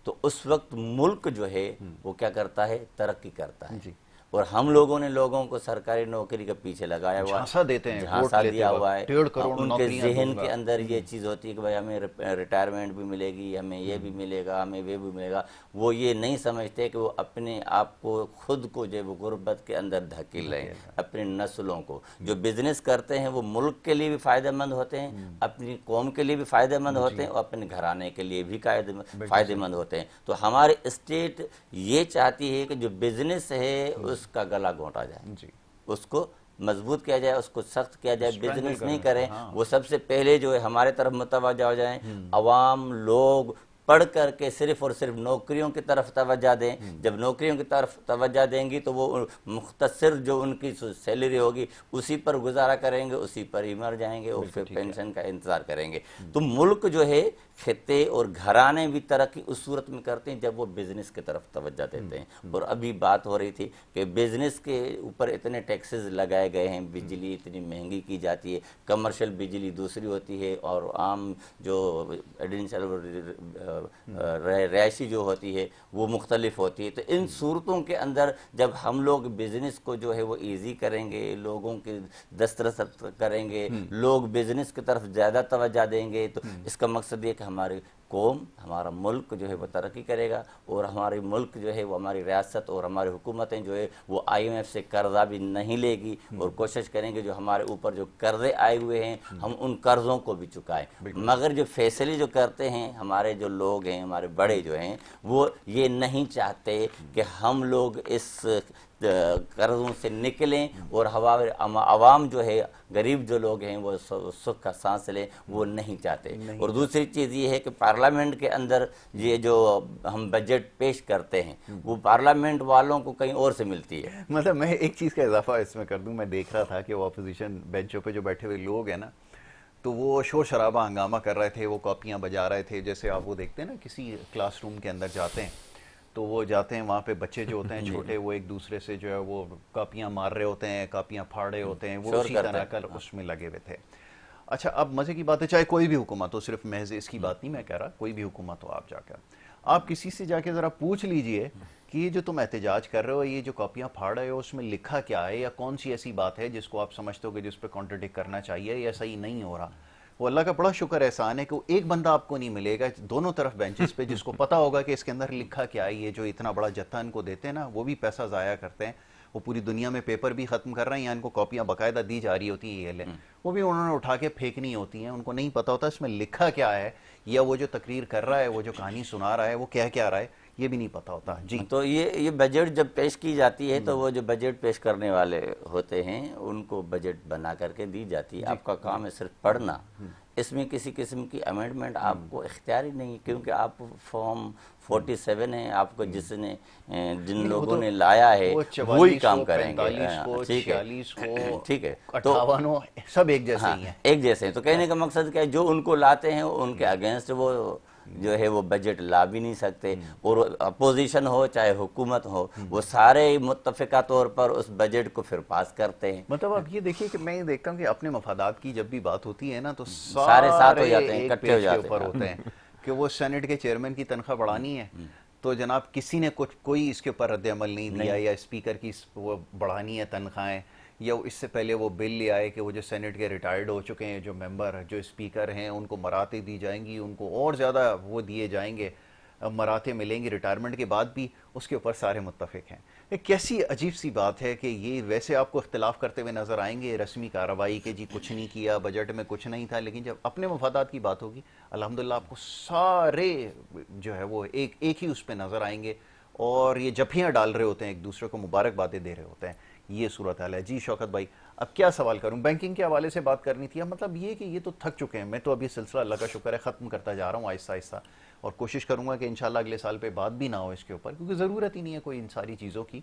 तो उस वक्त मुल्क जो है वो क्या करता है? तरक्की करता है। और हम लोगों ने लोगों को सरकारी नौकरी के पीछे लगाया हुआ, झांसा देते हैं, झांसा वोट दिया लेते हुआ वक्त, है। 1.5 करोड़ उनके नौकरियां जहन दूंगा। के अंदर ये चीज़ होती है कि भाई हमें रिटायरमेंट भी मिलेगी, हमें ये भी मिलेगा, हमें वे भी मिलेगा। वो ये नहीं समझते कि वो अपने आप को खुद को जो वो गुर्बत के अंदर धकेल रहे हैं, अपनी नस्लों को। जो बिजनेस करते हैं वो मुल्क के लिए भी फायदेमंद होते हैं, अपनी कौम के लिए भी फायदेमंद होते हैं, और अपने घराने के लिए भी फायदेमंद होते हैं। तो हमारे स्टेट ये चाहती है कि जो बिजनेस है उसका गला घोंटा जाए, जी, उसको मजबूत किया जाए, उसको सख्त किया जाए, Strangle बिजनेस नहीं करना, करें। हाँ। वो सबसे पहले जो है हमारे तरफ मुतवज्जा हो जाएं, अवाम लोग पढ़ करके सिर्फ और सिर्फ नौकरियों की तरफ तवज्जा दें। जब नौकरियों की तरफ तवज्जा देंगी तो वो मुख्तसर जो उनकी सैलरी होगी उसी पर गुजारा करेंगे, उसी पर ही मर जाएंगे और फिर पेंशन का इंतजार करेंगे। तो मुल्क जो है, खित्ते और घराने भी तरक्की उस सूरत में करते हैं जब वो बिजनेस की तरफ तवज्जा देते हैं। और अभी बात हो रही थी कि बिजनेस के ऊपर इतने टैक्सेस लगाए गए हैं, बिजली इतनी महंगी की जाती है, कमर्शियल बिजली दूसरी होती है और आम जो एडिशनल रैशी जो होती है वो मुख्तलिफ होती है। तो इन सूरतों के अंदर जब हम लोग बिजनेस को जो है वो ईजी करेंगे, लोगों के दस्तरस करेंगे, लोग बिजनेस की तरफ ज़्यादा तवज्जो देंगे, तो इसका मकसद ये कि हमारी कौम, हमारा मुल्क जो है वो तरक्की करेगा और हमारे मुल्क जो है वो, हमारी रियासत और हमारी हुकूमतें जो है वो IMF से कर्जा भी नहीं लेगी और कोशिश करेंगे जो हमारे ऊपर जो कर्जे आए हुए हैं हम उन कर्जों को भी चुकाएं। मगर जो फैसले जो करते हैं हमारे जो लोग हैं, हमारे बड़े जो हैं, वो ये नहीं चाहते कि हम लोग इस कर्जों से निकलें और आवाम जो है, गरीब जो लोग हैं वो सुख का सांस लें, वो नहीं चाहते। और दूसरी चीज़ ये है कि पार्लियामेंट के अंदर ये जो हम बजट पेश करते हैं वो पार्लियामेंट वालों को कहीं और से मिलती है। मतलब मैं एक चीज़ का इजाफा इसमें कर दूं, मैं देख रहा था कि वो अपोजिशन बेंचों पे जो बैठे हुए लोग हैं ना, तो वो शोर शराबा हंगामा कर रहे थे, वो कॉपियां बजा रहे थे। जैसे आप वो देखते हैं ना, किसी क्लासरूम के अंदर जाते हैं तो वो जाते हैं, वहाँ पे बच्चे जो होते हैं छोटे, वो एक दूसरे से जो है वो कापियां मार रहे होते हैं, कापियां फाड़ रहे होते हैं, वो उसी तरह का उसमें लगे हुए थे। अच्छा, अब मजे की बात है, चाहे कोई भी हुकूमत हो, सिर्फ महज इसकी बात नहीं मैं कह रहा, कोई भी हुकूमत हो, आप जाकर आप किसी से जाके जरा पूछ लीजिए कि ये जो तुम एहतजाज कर रहे हो, ये जो कॉपियां फाड़ रहे हो, उसमें लिखा क्या है, या कौन सी ऐसी बात है जिसको आप समझते हो कि जिस पर कॉन्ट्रडिक्ट करना चाहिए या सही नहीं हो रहा। वो अल्लाह का बड़ा शुक्र एहसान है कि वो एक बंदा आपको नहीं मिलेगा दोनों तरफ बेंचेस पे जिसको पता होगा कि इसके अंदर लिखा क्या है। ये जो इतना बड़ा जत्था इनको देते हैं ना, वो भी पैसा ज़ाया करते हैं, वो पूरी दुनिया में पेपर भी ख़त्म कर रहे हैं, या इनको कॉपियाँ बाकायदा दी जा रही होती हैं, ये ले वो भी उन्होंने उठा के फेंकनी होती हैं। उनको नहीं पता होता इसमें लिखा क्या है, या वो जो तकरीर कर रहा है, वो जो कहानी सुना रहा है, वो कह क्या रहा है, ये भी नहीं पता होता। जी, तो ये बजट जब पेश की जाती है तो वो जो बजट पेश करने वाले होते हैं उनको बजट बना करके दी जाती है। आपका काम है सिर्फ पढ़ना, इसमें किसी किस्म की अमेंडमेंट आपको इख्तियारी नहीं, क्योंकि आप फॉर्म 47 है, आपको जिसने जिन लोगों ने लाया है वही काम करेंगे। ठीक है, तो 58 सब एक जैसे ही हैं, एक जैसे हैं। तो कहने का मकसद क्या है, जो उनको लाते हैं उनके अगेंस्ट वो जो है वो बजट ला भी नहीं सकते। और अपोजिशन हो चाहे हुकूमत हो, वो सारे मुत्तफिका तौर पर उस बजट को फिर पास करते हैं। मतलब आप ये देखिए कि मैं ये देखता हूँ कि अपने मफादात की जब भी बात होती है ना, तो सारे साथ हो जाते हैं, एक इकट्ठे हो पेज के जाते ऊपर हैं। होते हैं कि वो सेनेट के चेयरमैन की तनख्वाह बढ़ानी है, तो जनाब किसी ने कोई इसके ऊपर रद्द-ए-अमल नहीं दिया, या स्पीकर की वो बढ़ानी है तनख्वाहें, या इससे पहले वो बिल ले आए कि वो जो सेनेट के रिटायर्ड हो चुके हैं जो मेंबर, जो स्पीकर हैं, उनको मराते दी जाएंगी, उनको और ज़्यादा वो दिए जाएंगे, मराते मिलेंगी रिटायरमेंट के बाद भी, उसके ऊपर सारे मुत्तफिक हैं। एक कैसी अजीब सी बात है कि ये वैसे आपको इख्तिलाफ करते हुए नजर आएंगे रस्मी कार्रवाई के, जी कुछ नहीं किया, बजट में कुछ नहीं था, लेकिन जब अपने मफादात की बात होगी अल्हम्दुलिल्लाह आपको सारे जो है वो एक ही उस पर नजर आएंगे, और ये जफियाँ डाल रहे होते हैं, एक दूसरे को मुबारकबादें दे रहे होते हैं। ये सूरत हाल है। जी शौकत भाई, अब क्या सवाल करूं, बैंकिंग के हवाले से बात करनी थी। मतलब ये कि ये तो थक चुके हैं, मैं तो अभी सिलसिला अल्लाह का शुक्र है ख़त्म करता जा रहा हूँ आहिस्ता आहिस्ता, और कोशिश करूंगा कि इंशाल्लाह अगले साल पे बात भी ना हो इसके ऊपर, क्योंकि ज़रूरत ही नहीं है कोई इन सारी चीज़ों की।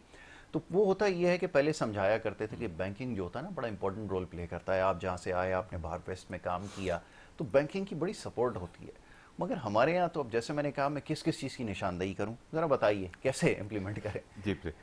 तो वो होता ये है कि पहले समझाया करते थे कि बैंकिंग जो होता है ना बड़ा इंपॉर्टेंट रोल प्ले करता है। आप जहाँ से आए, आपने बाहर वेस्ट में काम किया, तो बैंकिंग की बड़ी सपोर्ट होती है। मगर हमारे यहाँ तो अब जैसे मैंने कहा, मैं किस किस चीज़ की निशानदेही करूँ, ज़रा बताइए कैसे इम्प्लीमेंट करें। जी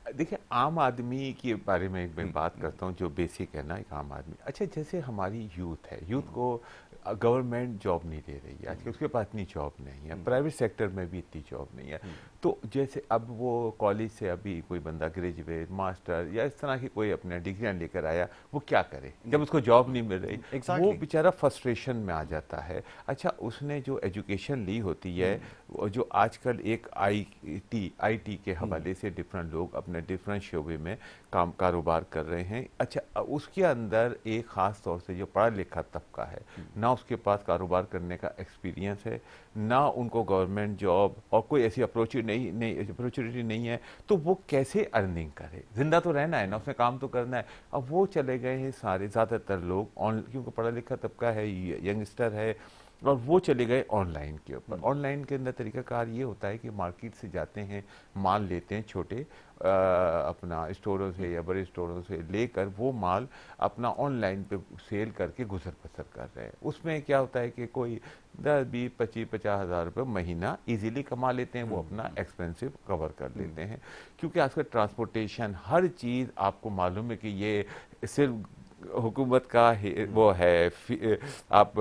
देखिए, आम आदमी के बारे में मैं बात करता हूँ, जो बेसिक है ना एक आम आदमी। अच्छा, जैसे हमारी यूथ है, यूथ को गवर्नमेंट जॉब नहीं दे रही है आजकल, उसके पास इतनी जॉब नहीं है, प्राइवेट सेक्टर में भी इतनी जॉब नहीं है। तो जैसे अब वो कॉलेज से अभी कोई बंदा ग्रेजुएट, मास्टर या इस तरह की कोई अपने डिग्रियाँ लेकर आया, वो क्या करे जब उसको जॉब नहीं मिल रही? वो बेचारा फ्रस्ट्रेशन में आ जाता है। अच्छा, उसने जो एजुकेशन ली होती है, जो आजकल एक आईटी के हवाले से डिफरेंट लोग अपने डिफरेंट शोबे में कारोबार कर रहे हैं। अच्छा, उसके अंदर एक ख़ास तौर से जो पढ़ा लिखा तबका है, ना उसके पास कारोबार करने का एक्सपीरियंस है, ना उनको गवर्नमेंट जॉब और कोई ऐसी अपॉर्चुनिटी नहीं है, तो वो कैसे अर्निंग करे? जिंदा तो रहना है ना, उसने काम तो करना है। अब वो चले गए हैं सारे, ज़्यादातर लोग क्योंकि पढ़ा लिखा तबका है, यंगस्टर है, और वो चले गए ऑनलाइन के ऊपर। ऑनलाइन के अंदर तरीकाकार ये होता है कि मार्केट से जाते हैं, माल लेते हैं छोटे अपना स्टोरों से या बड़े स्टोरों से लेकर, वो माल अपना ऑनलाइन पे सेल करके गुजर बसर कर रहे हैं। उसमें क्या होता है कि कोई 10, 20, 25, 50 हज़ार रुपये महीना इजीली कमा लेते हैं, वो अपना एक्सपेंसिव कवर कर लेते हैं। क्योंकि आजकल ट्रांसपोर्टेशन, हर चीज़ आपको मालूम है कि ये सिर्फ हुकूमत का वो है, आप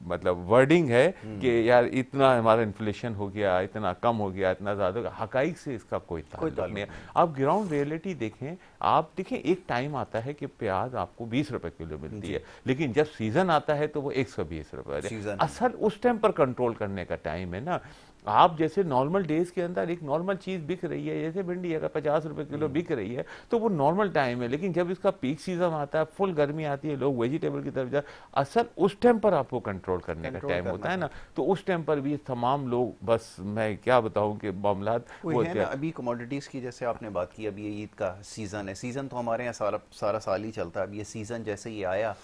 मतलब वर्डिंग है कि यार इतना हमारा इन्फ्लेशन हो गया, इतना कम हो गया, इतना ज़्यादा, हकाइक से इसका कोई ताल्लुक नहीं है। आप ग्राउंड रियलिटी देखें, आप देखें एक टाइम आता है कि प्याज आपको 20 रुपए किलो मिलती है, लेकिन जब सीजन आता है तो वो 120 रुपए। असल उस टाइम पर कंट्रोल करने का टाइम है ना। आप जैसे नॉर्मल डेज के अंदर एक नॉर्मल चीज बिक रही है, जैसे भिंडी अगर 50 रुपए किलो बिक रही है तो वो नॉर्मल टाइम है, लेकिन जब इसका पीक सीजन आता है, फुल गर्मी आती है, लोग वेजिटेबल की तरफ जाते, असल उस टाइम पर आपको कंट्रोल करने का टाइम होता है ना। तो उस टाइम पर भी तमाम लोग, बस मैं क्या बताऊं कि मामलात वो है ना। अभी कमोडिटीज की जैसे आपने बात की, अभी ये ईद का सीजन है, सीजन तो हमारे यहाँ सारा साल ही चलता है। अब ये सीजन जैसे ही आया,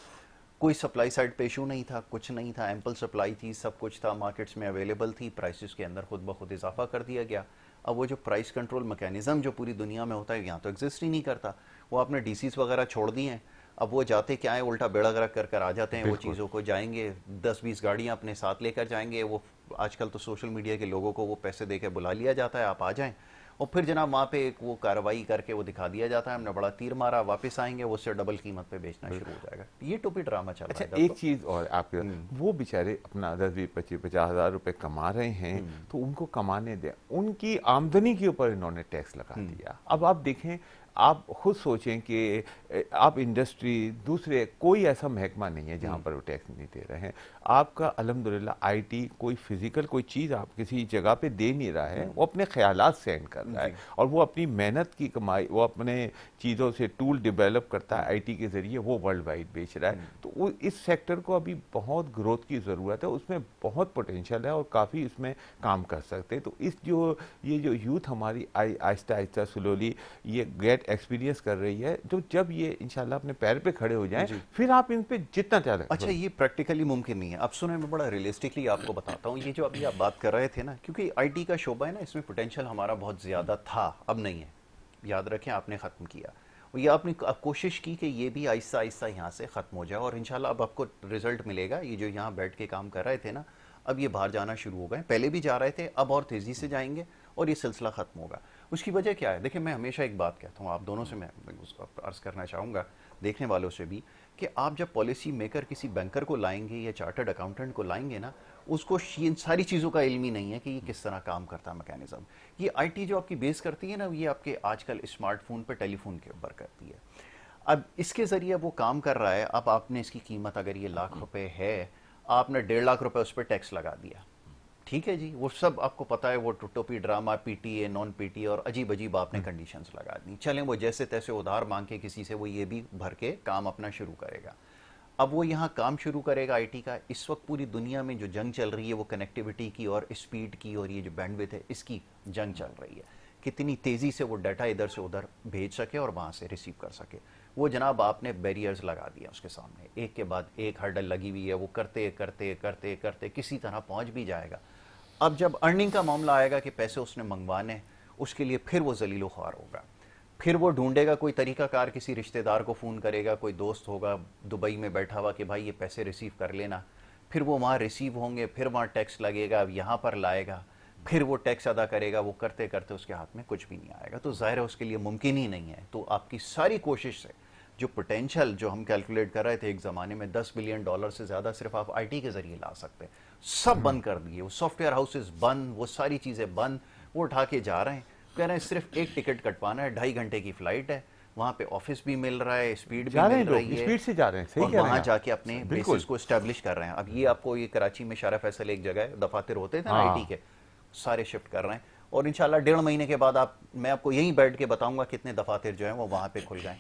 कोई सप्लाई साइड पे इशू नहीं था, कुछ नहीं था, एम्पल सप्लाई थी, सब कुछ था, मार्केट्स में अवेलेबल थी, प्राइसेस के अंदर खुद ब खुद इजाफा कर दिया गया। अब वो जो प्राइस कंट्रोल मैकेनिज्म जो पूरी दुनिया में होता है, यहाँ तो एग्जिस्ट ही नहीं करता। वो आपने डीसीज वगैरह छोड़ दिए हैं, अब वो जाते क्या है, उल्टा बेड़ा गर्क कर आ जाते हैं। वो चीज़ों को जाएंगे 10-20 गाड़ियाँ अपने साथ लेकर जाएंगे। वो आजकल तो सोशल मीडिया के लोगों को वो पैसे दे के बुला लिया जाता है, आप आ जाएं, और फिर जनाब वहाँ पे एक वो कार्रवाई करके वो दिखा दिया जाता है, हमने बड़ा तीर मारा, वापस आएंगे, वो उससे डबल कीमत पे बेचना शुरू हो जाएगा। ये टोपी ड्रामा चल रहा है। अच्छा, एक चीज और आपके, वो बेचारे अपना 10, 20, 25, 50 हज़ार रुपए कमा रहे हैं, तो उनको कमाने दें, उनकी आमदनी के ऊपर इन्होंने टैक्स लगा दिया। अब आप देखें, आप खुद सोचें कि आप इंडस्ट्री, दूसरे कोई ऐसा महकमा नहीं है जहां पर वो टैक्स नहीं दे रहे हैं। आपका अल्हम्दुलिल्लाह आईटी कोई फिजिकल कोई चीज़ आप किसी जगह पे दे नहीं रहा है, वो अपने ख्यालात सेंड कर रहा है, और वो अपनी मेहनत की कमाई, वो अपने चीज़ों से टूल डेवलप करता है आईटी के ज़रिए, वो वर्ल्ड वाइड बेच रहा है। तो वो इस सेक्टर को अभी बहुत ग्रोथ की ज़रूरत है, उसमें बहुत पोटेंशियल है और काफ़ी इसमें काम कर सकते हैं। तो ये जो यूथ हमारी आहिस्ता आहिस्ता स्लोली ये गेट एक्सपीरियंस कर रही है, तो जब ये इंशाल्लाह अपने पैर पे खड़े हो जाएं, फिर आप इन पे जितना चाहे। अच्छा, ये प्रैक्टिकली मुमकिन नहीं है। अब सुने, मैं बड़ा रियलिस्टिकली आपको बताता हूँ, ये जो अभी आप बात कर रहे थे ना, क्योंकि आईटी का शोबा है ना, इसमें पोटेंशियल हमारा बहुत ज़्यादा था, अब नहीं है, याद रखें, आपने ख़त्म किया। और ये आपने कोशिश की कि ये भी आहिस्ता आहिस्ता यहाँ से ख़त्म हो जाए, और इंशाल्लाह अब आपको रिजल्ट मिलेगा। ये जो यहाँ बैठ के काम कर रहे थे ना, अब ये बाहर जाना शुरू हो गए, पहले भी जा रहे थे, अब और तेज़ी से जाएंगे, और ये सिलसिला ख़त्म होगा। उसकी वजह क्या है? देखिए, मैं हमेशा एक बात कहता हूँ, आप दोनों से मैं उसको अर्ज़ करना चाहूँगा, देखने वालों से भी, कि आप जब पॉलिसी मेकर किसी बैंकर को लाएंगे या चार्टर्ड अकाउंटेंट को लाएंगे ना, उसको इन सारी चीज़ों का इल्म ही नहीं है कि ये किस तरह काम करता है मैकेनिज्म। ये आईटी जो आपकी बेस करती है ना, ये आपके आजकल स्मार्टफोन पर, टेलीफोन के ऊपर करती है। अब इसके ज़रिए वो काम कर रहा है। अब आपने इसकी कीमत, अगर ये लाख रुपए है, आपने 1.5 लाख रुपए उस पर टैक्स लगा दिया, ठीक है जी, वो सब आपको पता है, वो टोपी ड्रामा, पीटीए, नॉन पीटीए, और अजीब अजीब आपने कंडीशंस लगा दी। चलें, वो जैसे तैसे उधार मांग के किसी से वो ये भी भर के काम अपना शुरू करेगा। अब वो यहाँ काम शुरू करेगा आईटी का। इस वक्त पूरी दुनिया में जो जंग चल रही है, वो कनेक्टिविटी की और स्पीड की, और ये जो बैंडविड्थ है, इसकी जंग चल रही है। कितनी तेज़ी से वो डाटा इधर से उधर भेज सके और वहाँ से रिसीव कर सके। वो जनाब आपने बैरियर्स लगा दिया उसके सामने, एक के बाद एक हर्डल लगी हुई है। वो करते करते करते करते किसी तरह पहुँच भी जाएगा। अब जब अर्निंग का मामला आएगा कि पैसे उसने मंगवाने, उसके लिए फिर वो जलीलो ख्वार होगा। फिर वो ढूंढेगा कोई तरीकाकार, किसी रिश्तेदार को फ़ोन करेगा, कोई दोस्त होगा दुबई में बैठा हुआ, कि भाई ये पैसे रिसीव कर लेना। फिर वो वहाँ रिसीव होंगे, फिर वहाँ टैक्स लगेगा, अब यहाँ पर लाएगा, फिर वो टैक्स अदा करेगा। वो करते करते उसके हाथ में कुछ भी नहीं आएगा। तो ज़ाहिर है उसके लिए मुमकिन ही नहीं है। तो आपकी सारी कोशिश से जो पोटेंशियल जो हम कैलकुलेट कर रहे थे एक ज़माने में $10 बिलियन से ज़्यादा सिर्फ आप आईटी के ज़रिए ला सकते हैं, सब बंद कर दिए। वो सॉफ्टवेयर हाउसेस बंद, वो सारी चीज़ें बंद, वो उठा के जा रहे हैं, कह रहे हैं सिर्फ एक टिकट कटवाना है, 2.5 घंटे की फ्लाइट है, वहाँ पे ऑफिस भी मिल रहा है, स्पीड भी मिल रही है, स्पीड से जा रहे हैं, सही और कह रहे हैं वहाँ आप। जाके अपने बिल्कुल। बेसिस को एस्टेब्लिश कर रहे हैं। अब ये आपको ये कराची में शारा फैसल एक जगह दफातर होते थे ना हाँ। आईटी के, सारे शिफ्ट कर रहे हैं, और इंशाल्लाह 1.5 महीने के बाद मैं आपको यहीं बैठ के बताऊंगा कितने दफातर जो हैं वो वहाँ पे खुल गए,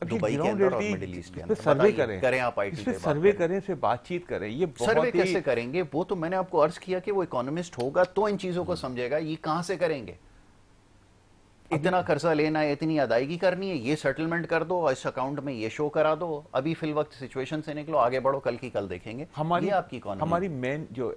दुबई के अंदर और मिडिल ईस्ट के अंदर। सर्वे करें आप आईटी पे सर्वे करें, से बातचीत करें, ये सर्वे बहुत कैसे ही करेंगे? वो तो मैंने आपको अर्ज किया कि वो इकोनॉमिस्ट होगा तो इन चीजों को समझेगा। ये कहां से करेंगे? इतना कर्जा लेना है, इतनी अदायगी करनी है, ये सेटलमेंट कर दो, इस अकाउंट में ये शो करा दो, अभी फिल वक्त सिचुएशन से निकलो, आगे बढ़ो, कल की कल देखेंगे। हमारी ये आपकी इकोनॉमी, हमारी मेन जो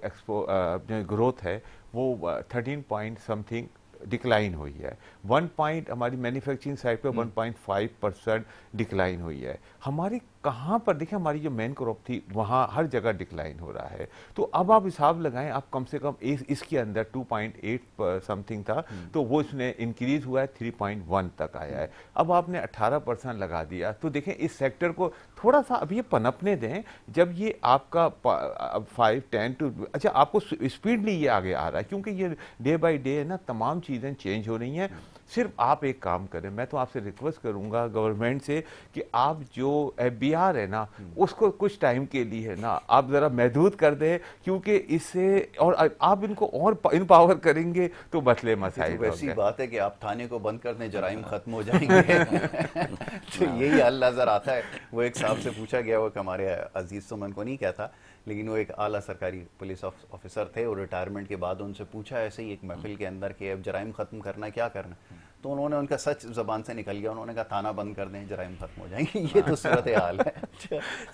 ग्रोथ है वो 13 पॉइंट समथिंग डिक्लाइन हुई है। 1 पॉइंट हमारी मैन्युफैक्चरिंग साइड पे 1.5% डिक्लाइन हुई है। हमारी कहाँ पर देखिए, हमारी जो मेन क्रॉप थी वहाँ हर जगह डिक्लाइन हो रहा है। तो अब आप हिसाब लगाएं, आप कम से कम इसके अंदर 2.8 समथिंग था, तो वो इसने इंक्रीज हुआ है 3.1 तक आया है। अब आपने 18% लगा दिया, तो देखें इस सेक्टर को थोड़ा सा अब ये पनपने दें। जब ये आपका 5-10 टू अच्छा आपको स्पीडली ये आगे आ रहा है, क्योंकि ये डे बाय डे ना तमाम चीज़ें चेंज हो रही हैं। सिर्फ आप एक काम करें, मैं तो आपसे रिक्वेस्ट करूंगा गवर्नमेंट से कि आप जो FBR है ना उसको कुछ टाइम के लिए है ना आप ज़रा महदूद कर दें, क्योंकि इससे और आप इनको और इनपावर करेंगे तो मसले मसाइल तो वैसी बात है कि आप थाने को बंद कर दें, जराइम खत्म हो जाएंगे। तो यही हल नजर आता है। वो एक साहब से पूछा गया, वो हमारे अजीज तो मैं उनको नहीं कहता, लेकिन वो एक आला सरकारी पुलिस ऑफिसर थे, और रिटायरमेंट के बाद उनसे पूछा ऐसे ही एक महफिल के अंदर कि अब जराइम खत्म करना क्या करना, तो उन्होंने, उनका सच जबान से निकल गया, उन्होंने कहा थाना बंद कर दें, जराइम खत्म हो जाएंगे। ये तो सूरत हाल है।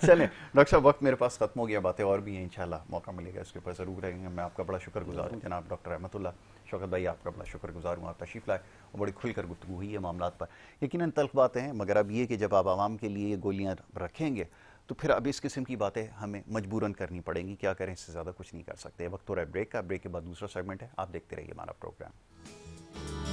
चलें डॉक्टर साहब, वक्त मेरे पास खत्म हो गया, बातें और भी हैं, इंशाल्लाह मौका मिलेगा इसके ऊपर ज़रूर रहेंगे। मैं आपका बड़ा शुक्रगुजार हूँ जनाब डॉक्टर रहमतुल्लाह। शौकत भाई आपका बड़ा शुक्रगुजार हूँ, आप तशरीफ़ लाए और बड़ी खुलकर गुफ्तगू हुई है मामलात पर। यकीनन तल्ख बातें हैं, मगर अब ये कि जब आप आवाम के लिए ये गोलियाँ रखेंगे तो फिर अब इस किस्म की बातें हमें मजबूरन करनी पड़ेंगी। क्या करें, इससे ज़्यादा कुछ नहीं कर सकते। वक्त हो रहा है ब्रेक का, ब्रेक के बाद दूसरा सेगमेंट है, आप देखते रहिए हमारा प्रोग्राम।